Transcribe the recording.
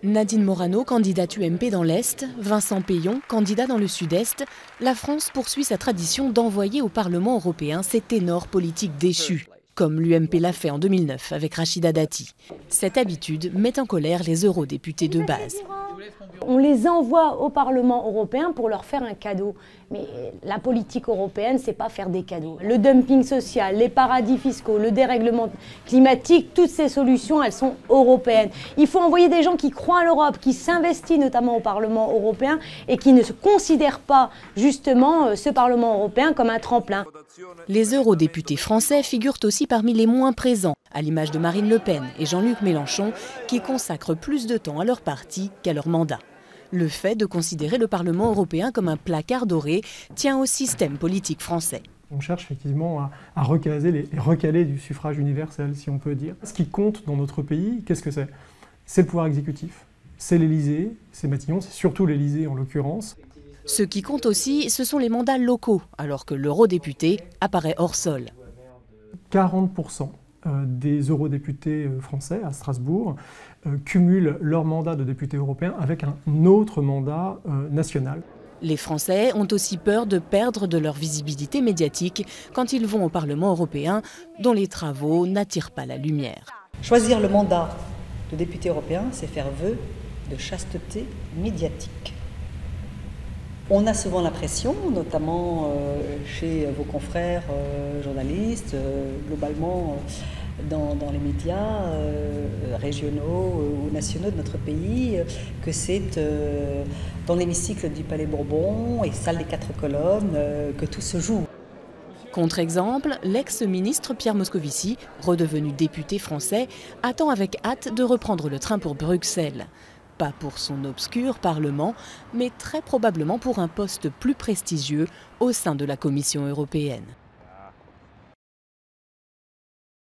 Nadine Morano, candidate UMP dans l'Est, Vincent Peillon, candidat dans le Sud-Est, la France poursuit sa tradition d'envoyer au Parlement européen ces ténors politiques déchus, comme l'UMP l'a fait en 2009 avec Rachida Dati. Cette habitude met en colère les eurodéputés de base. On les envoie au Parlement européen pour leur faire un cadeau. Mais la politique européenne, c'est pas faire des cadeaux. Le dumping social, les paradis fiscaux, le dérèglement climatique, toutes ces solutions, elles sont européennes. Il faut envoyer des gens qui croient à l'Europe, qui s'investissent notamment au Parlement européen et qui ne se considèrent pas justement ce Parlement européen comme un tremplin. Les eurodéputés français figurent aussi parmi les moins présents, à l'image de Marine Le Pen et Jean-Luc Mélenchon, qui consacrent plus de temps à leur parti qu'à leur mandat. Le fait de considérer le Parlement européen comme un placard doré tient au système politique français. On cherche effectivement à recaser les recalés du suffrage universel, si on peut dire. Ce qui compte dans notre pays, qu'est-ce que c'est? C'est le pouvoir exécutif, c'est l'Élysée, c'est Matignon, c'est surtout l'Élysée en l'occurrence. Ce qui compte aussi, ce sont les mandats locaux, alors que l'eurodéputé apparaît hors sol. 40% des eurodéputés français à Strasbourg cumulent leur mandat de député européen avec un autre mandat national. Les Français ont aussi peur de perdre de leur visibilité médiatique quand ils vont au Parlement européen, dont les travaux n'attirent pas la lumière. Choisir le mandat de député européen, c'est faire vœu de chasteté médiatique. On a souvent l'impression, notamment chez vos confrères journalistes, globalement dans les médias régionaux ou nationaux de notre pays, que c'est dans l'hémicycle du Palais Bourbon et salle des 4 colonnes que tout se joue. Contre-exemple, l'ex-ministre Pierre Moscovici, redevenu député français, attend avec hâte de reprendre le train pour Bruxelles. Pas pour son obscur Parlement, mais très probablement pour un poste plus prestigieux au sein de la Commission européenne.